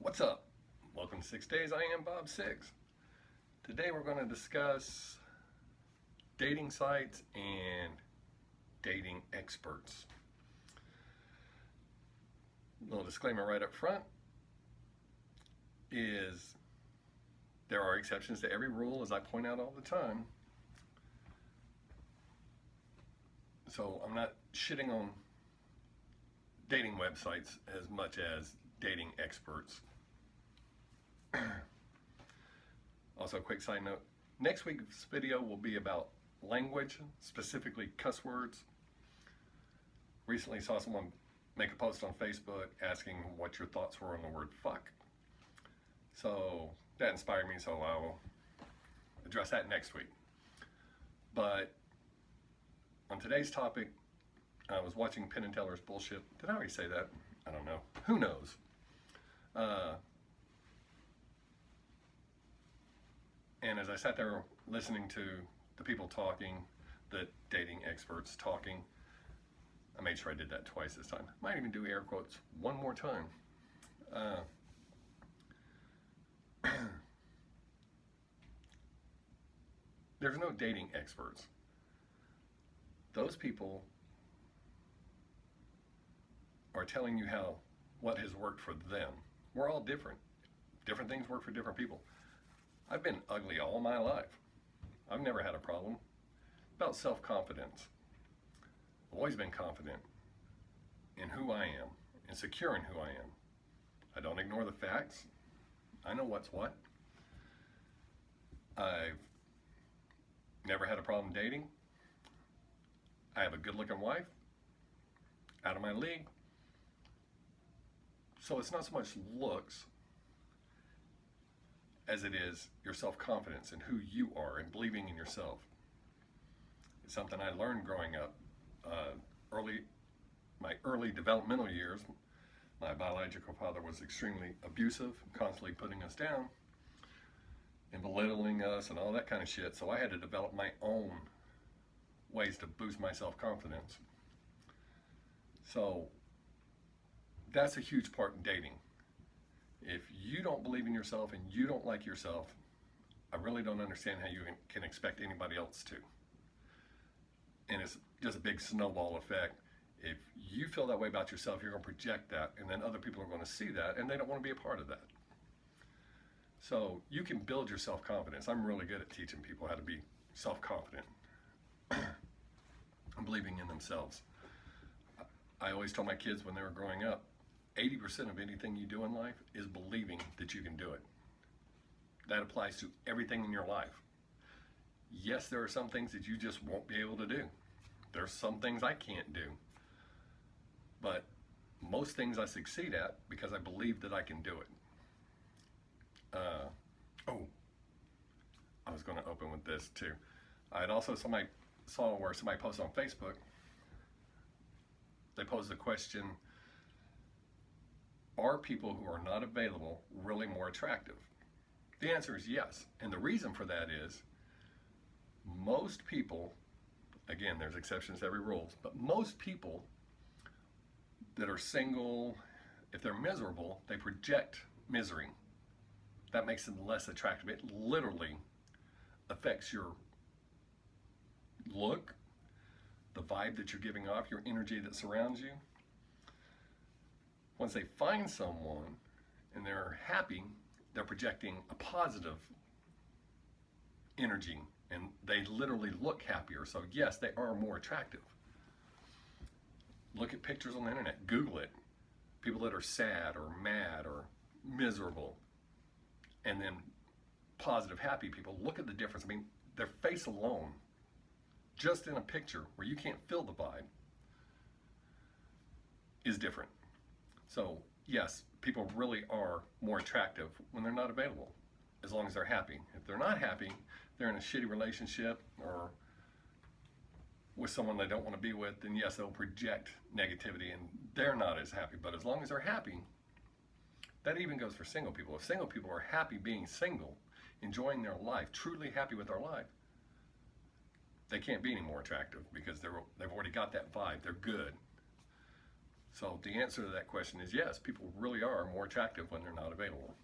What's up? Welcome to Sixx Days. I am Bob Sixx. Today we're going to discuss dating sites and dating experts. Little disclaimer right up front is there are exceptions to every rule, as I point out all the time. So I'm not shitting on dating websites as much as dating experts. Also, a quick side note, next week's video will be about language, specifically cuss words. Recently saw someone make a post on Facebook asking what your thoughts were on the word fuck. So that inspired me, so I will address that next week. But on today's topic, I was watching Penn and Teller's bullshit. Did I already say that? I don't know. Who knows? And as I sat there listening to the people talking, the dating experts talking, I made sure I did that twice this time. Might even do air quotes one more time. There's no dating experts. Those people are telling you what has worked for them. We're all different. Different things work for different people. I've been ugly all my life. I've never had a problem. About self-confidence. I've always been confident in who I am and secure in who I am. I don't ignore the facts. I know what's what. I've never had a problem dating. I have a good-looking wife. Out of my league. So it's not so much looks as it is your self-confidence and who you are and believing in yourself. It's something I learned growing up. My early developmental years, my biological father was extremely abusive, constantly putting us down and belittling us and all that kind of shit. So I had to develop my own ways to boost my self-confidence. So that's a huge part in dating. If you don't believe in yourself and you don't like yourself, I really don't understand how you can expect anybody else to. And it's just a big snowball effect. If you feel that way about yourself, you're going to project that, and then other people are going to see that, and they don't want to be a part of that. So you can build your self-confidence. I'm really good at teaching people how to be self-confident and believing in themselves. I always tell my kids when they were growing up, 80% of anything you do in life is believing that you can do it. That applies to everything in your life. Yes, there are some things that you just won't be able to do. There's some things I can't do. But most things I succeed at because I believe that I can do it. I was going to open with this too. I had also saw where somebody posted on Facebook. They posed the question, are people who are not available really more attractive? The answer is yes. And the reason for that is most people, again, there's exceptions to every rule, but most people that are single, if they're miserable, they project misery. That makes them less attractive. It literally affects your look, the vibe that you're giving off, your energy that surrounds you. Once they find someone and they're happy, they're projecting a positive energy and they literally look happier. So yes, they are more attractive. Look at pictures on the internet, Google it. People that are sad or mad or miserable, and then positive, happy people, look at the difference. I mean, their face alone, just in a picture where you can't feel the vibe, is different. So yes, people really are more attractive when they're not available, as long as they're happy. If they're not happy, they're in a shitty relationship or with someone they don't want to be with, then yes, they'll project negativity and they're not as happy. But as long as they're happy, that even goes for single people. If single people are happy being single, enjoying their life, truly happy with their life, they can't be any more attractive because they've already got that vibe. They're good. So the answer to that question is yes, people really are more attractive when they're not available.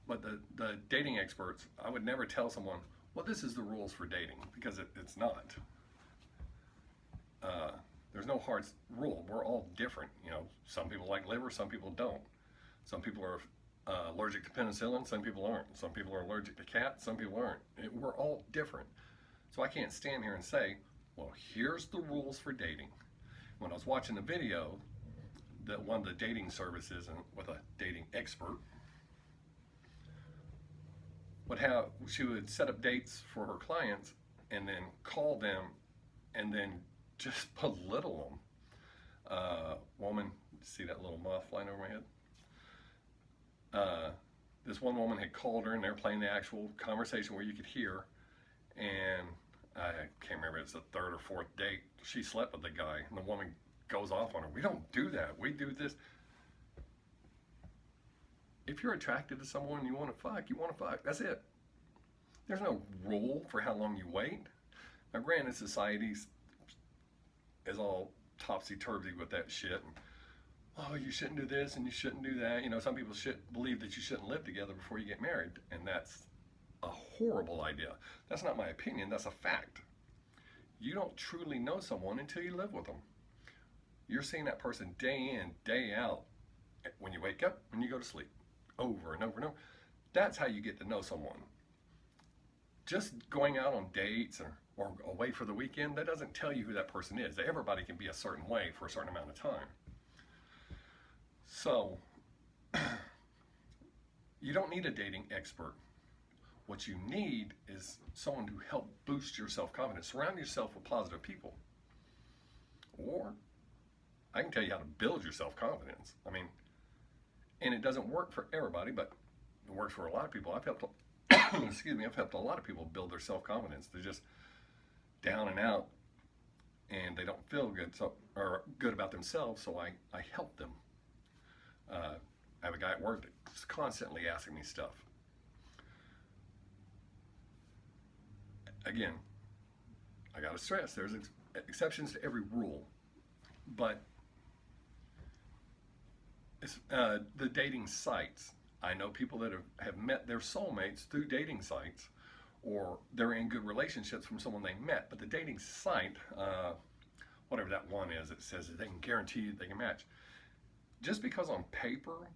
But the dating experts, I would never tell someone, well, this is the rules for dating, because it's not. There's no hard rule. We're all different. You know, some people like liver, some people don't. Some people are allergic to penicillin, some people aren't. Some people are allergic to cats, some people aren't. We're all different. So I can't stand here and say, well, here's the rules for dating. When I was watching the video that one of the dating services and with a dating expert would have, she would set up dates for her clients and then call them and then just belittle them. Woman, see that little moth flying over my head? This one woman had called her and they're playing the actual conversation where you could hear, and I can't remember, it's the third or fourth date. She slept with the guy and the woman goes off on her. We don't do that. We do this. If you're attracted to someone and you want to fuck, you want to fuck. That's it. There's no rule for how long you wait. Now, granted, society is all topsy-turvy with that shit. And, oh, you shouldn't do this and you shouldn't do that. You know, some people believe that you shouldn't live together before you get married, and that's a horrible idea. That's not my opinion. That's a fact. You don't truly know someone until you live with them. You're seeing that person day in, day out, when you wake up, when you go to sleep, over and over and over. That's how you get to know someone. Just going out on dates or away for the weekend, that doesn't tell you who that person is. Everybody can be a certain way for a certain amount of time. So, you don't need a dating expert. What you need is someone to help boost your self-confidence. Surround yourself with positive people. Or, I can tell you how to build your self-confidence. I mean, and it doesn't work for everybody, but it works for a lot of people. I've helped, I've helped a lot of people build their self-confidence. They're just down and out, and they don't feel good, or good about themselves. So I help them. I have a guy at work that's constantly asking me stuff. Again, I gotta stress, there's exceptions to every rule, but it's, the dating sites. I know people that have met their soulmates through dating sites, or they're in good relationships from someone they met. But the dating site, whatever that one is, it says that they can guarantee they can match. Just because on paper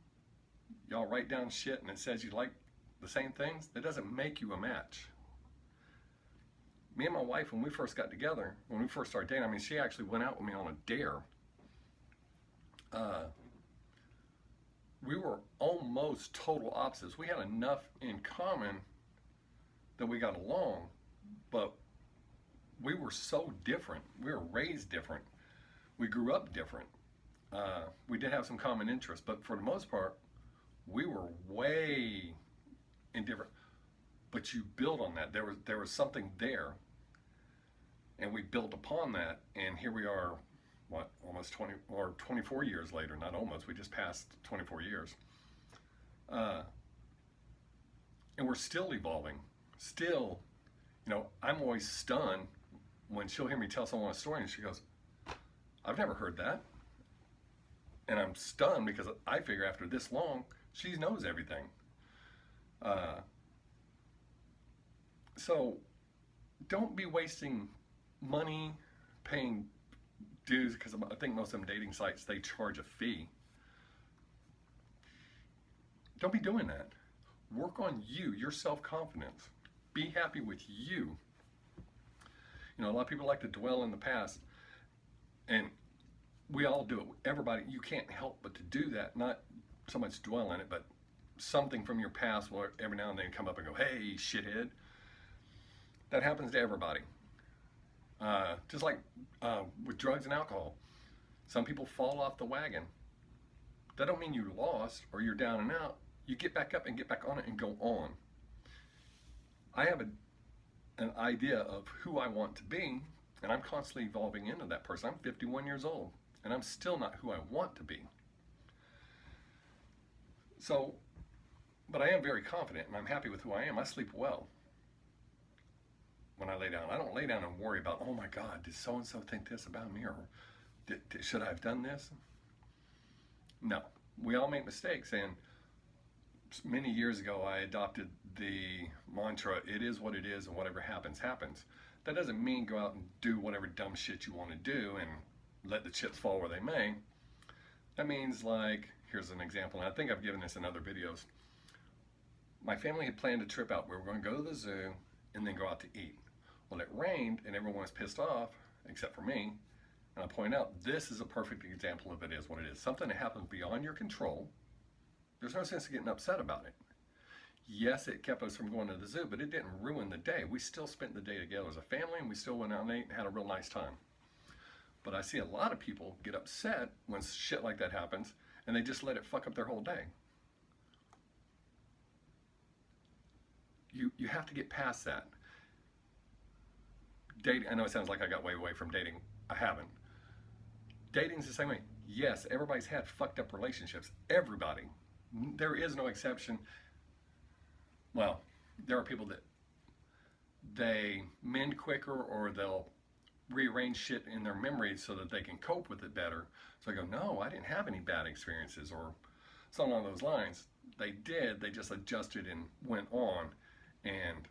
y'all write down shit and it says you like the same things, that doesn't make you a match. Me and my wife, when we first got together, when we first started dating, I mean, she actually went out with me on a dare. We were almost total opposites. We had enough in common that we got along, but we were so different. We were raised different. We grew up different. We did have some common interests, but for the most part, we were way indifferent. But you build on that. There was something there, and we built upon that, and here we are, what, almost 20 or 24 years later. Not almost, we just passed 24 years. And we're still evolving. Still, you know, I'm always stunned when she'll hear me tell someone a story and she goes, I've never heard that. And I'm stunned because I figure after this long, she knows everything. So don't be wasting money paying dues, because I think most of them dating sites, they charge a fee. Don't be doing that. Work on you, your self-confidence. Be happy with you. You know, a lot of people like to dwell in the past, and we all do it. Everybody, you can't help but to do that. Not so much dwell in it, but something from your past will every now and then come up and go, hey, shithead. That happens to everybody. Just like with drugs and alcohol. Some people fall off the wagon. That don't mean you lost or you're down and out. You get back up and get back on it and go on. I have an idea of who I want to be, and I'm constantly evolving into that person. I'm 51 years old, and I'm still not who I want to be. So, but I am very confident, and I'm happy with who I am. I sleep well. when I lay down. I don't lay down and worry about, oh my God, did so and so think this about me, or should I have done this? No, we all make mistakes, and many years ago I adopted the mantra, it is what it is, and whatever happens, happens. That doesn't mean go out and do whatever dumb shit you want to do and let the chips fall where they may. That means, like, here's an example, and I think I've given this in other videos. My family had planned a trip out. We were going to go to the zoo and then go out to eat. Well, it rained and everyone was pissed off, except for me. And I point out, this is a perfect example of it is what it is. Something that happens beyond your control. There's no sense in getting upset about it. Yes, it kept us from going to the zoo, but it didn't ruin the day. We still spent the day together as a family, and we still went out and ate and had a real nice time. But I see a lot of people get upset when shit like that happens, and they just let it fuck up their whole day. You have to get past that. Dating, I know it sounds like I got way away from dating. I haven't. Dating's the same way. Yes, everybody's had fucked up relationships. Everybody. There is no exception. Well, there are people that they mend quicker, or they'll rearrange shit in their memories so that they can cope with it better. So I go, no, I didn't have any bad experiences, or something along those lines. They did, they just adjusted and went on, and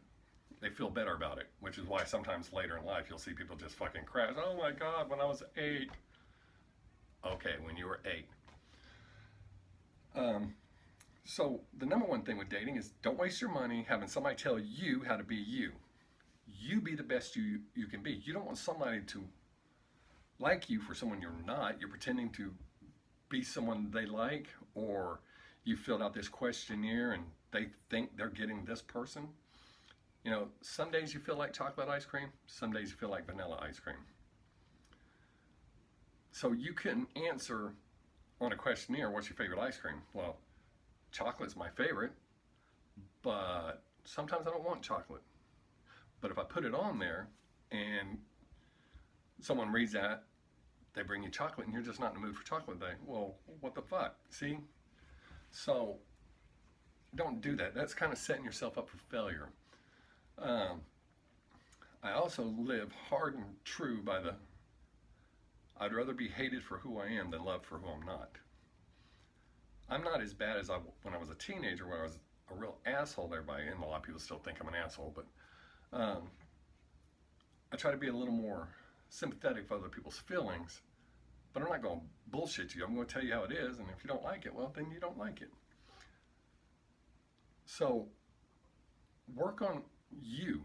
they feel better about it, which is why sometimes later in life you'll see people just fucking crash. Oh my God, when I was 8. Okay, when you were 8. So the number one thing with dating is don't waste your money having somebody tell you how to be you. You be the best you can be. You don't want somebody to like you for someone you're not. You're pretending to be someone they like, or you filled out this questionnaire and they think they're getting this person. You know, some days you feel like chocolate ice cream, some days you feel like vanilla ice cream. So you can answer on a questionnaire, what's your favorite ice cream? Well, chocolate's my favorite, but sometimes I don't want chocolate. But if I put it on there and someone reads that, they bring you chocolate and you're just not in the mood for chocolate today. Well, what the fuck? See? So don't do that. That's kind of setting yourself up for failure. I also live hard and true by the, I'd rather be hated for who I am than loved for who I'm not. I'm not as bad as when I was a teenager, when I was a real asshole to everybody, and a lot of people still think I'm an asshole, but I try to be a little more sympathetic for other people's feelings, but I'm not going to bullshit you. I'm going to tell you how it is, and if you don't like it, well, then you don't like it. So work on you.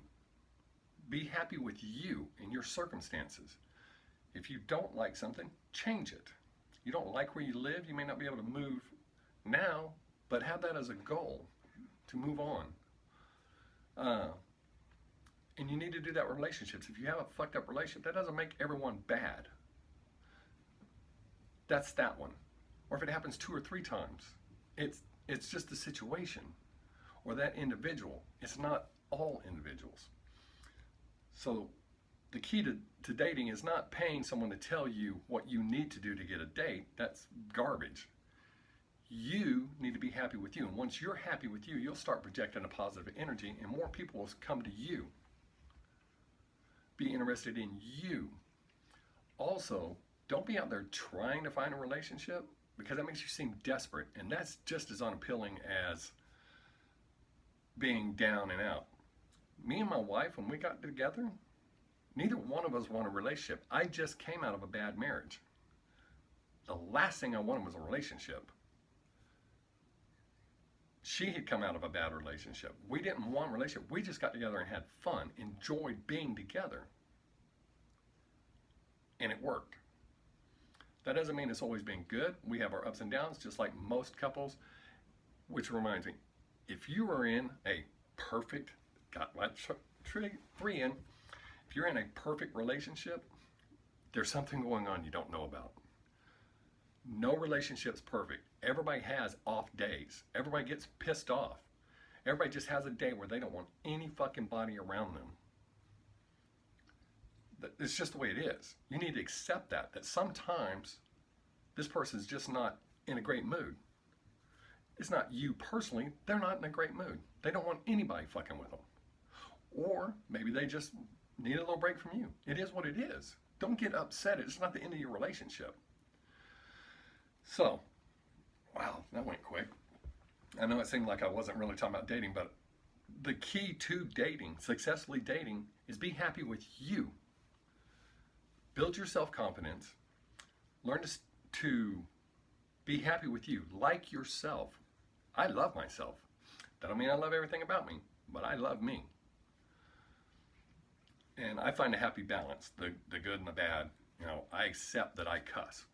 Be happy with you and your circumstances. If you don't like something, change it. You don't like where you live, you may not be able to move now, but have that as a goal to move on. And you need to do that with relationships. If you have a fucked up relationship, that doesn't make everyone bad. That's that one. Or if it happens 2 or 3 times, it's just the situation or that individual. It's not all individuals. So the key to dating is not paying someone to tell you what you need to do to get a date. That's garbage. You need to be happy with you. And once you're happy with you, you'll start projecting a positive energy and more people will come to you. Be interested in you. Also, don't be out there trying to find a relationship, because that makes you seem desperate. And that's just as unappealing as being down and out. Me and my wife, when we got together, neither one of us wanted a relationship. I just came out of a bad marriage. The last thing I wanted was a relationship. She had come out of a bad relationship. We didn't want a relationship. We just got together and had fun, enjoyed being together. And it worked. That doesn't mean it's always been good. We have our ups and downs, just like most couples. Which reminds me, if you are in a perfect, got my 3 in, if you're in a perfect relationship, there's something going on you don't know about. No relationship's perfect. Everybody has off days. Everybody gets pissed off. Everybody just has a day where they don't want any fucking body around them. It's just the way it is. You need to accept that sometimes this person's just not in a great mood. It's not you personally. They're not in a great mood. They don't want anybody fucking with them. Or maybe they just need a little break from you. It is what it is. Don't get upset. It's not the end of your relationship. So, wow, that went quick. I know it seemed like I wasn't really talking about dating, but the key to dating, successfully dating, is be happy with you. Build your self-confidence. Learn to be happy with you. Like yourself. I love myself. That don't mean I love everything about me, but I love me. And I find a happy balance, the good and the bad. You know, I accept that I cuss.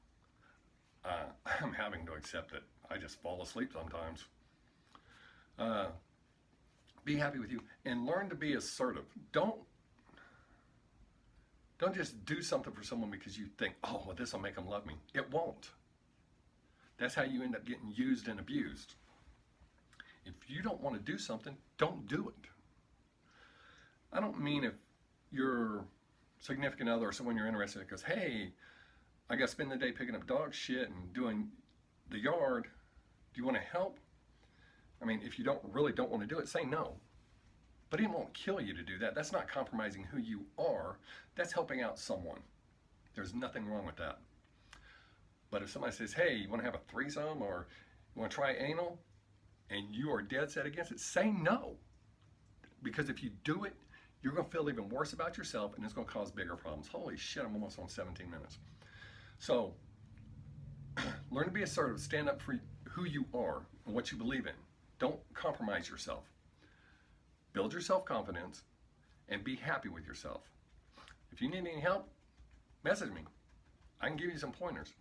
I'm having to accept it. I just fall asleep sometimes. Be happy with you and learn to be assertive. Don't just do something for someone because you think, oh, well, this will make them love me. It won't. That's how you end up getting used and abused. If you don't want to do something, don't do it. I don't mean if your significant other or someone you're interested in goes, hey, I got to spend the day picking up dog shit and doing the yard. Do you want to help? I mean, if you really don't want to do it, say no. But it won't kill you to do that. That's not compromising who you are. That's helping out someone. There's nothing wrong with that. But if somebody says, hey, you want to have a threesome or you want to try anal, and you are dead set against it, say no. Because if you do it, you're going to feel even worse about yourself, and it's going to cause bigger problems. Holy shit, I'm almost on 17 minutes. So, learn to be assertive. Stand up for who you are and what you believe in. Don't compromise yourself. Build your self-confidence and be happy with yourself. If you need any help, message me. I can give you some pointers.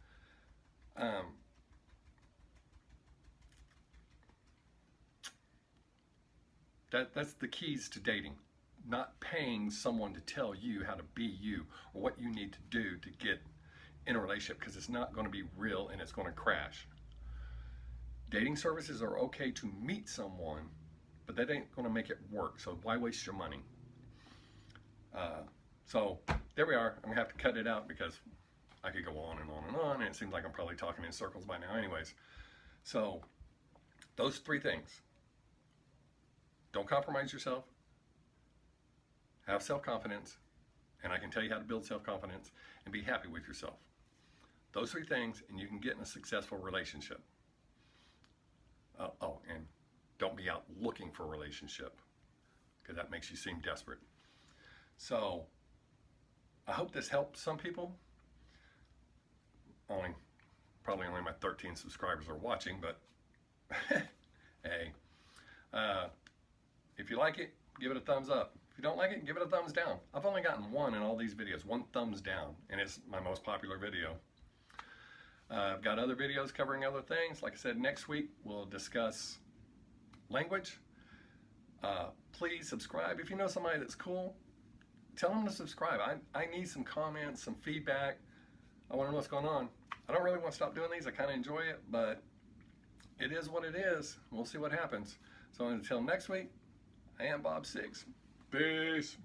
That's the keys to dating. Not paying someone to tell you how to be you or what you need to do to get in a relationship, because it's not going to be real and it's going to crash. Dating services are okay to meet someone, but that ain't going to make it work. So why waste your money? So there we are. I'm going to have to cut it out because I could go on and on and on, and it seems like I'm probably talking in circles by now anyways. So those three things. Don't compromise yourself. Have self-confidence, and I can tell you how to build self-confidence, and be happy with yourself. Those three things, and you can get in a successful relationship. And don't be out looking for a relationship, because that makes you seem desperate. So, I hope this helped some people. Probably only my 13 subscribers are watching, but hey. If you like it, give it a thumbs up. If you don't like it, give it a thumbs down. I've only gotten one in all these videos, one thumbs down, and it's my most popular video. I've got other videos covering other things. Like I said, next week we'll discuss language. Please subscribe. If you know somebody that's cool, tell them to subscribe. I need some comments, some feedback. I want to know what's going on. I don't really want to stop doing these. I kind of enjoy it, but it is what it is. We'll see what happens. So until next week, I am Bob Sixx. Peace.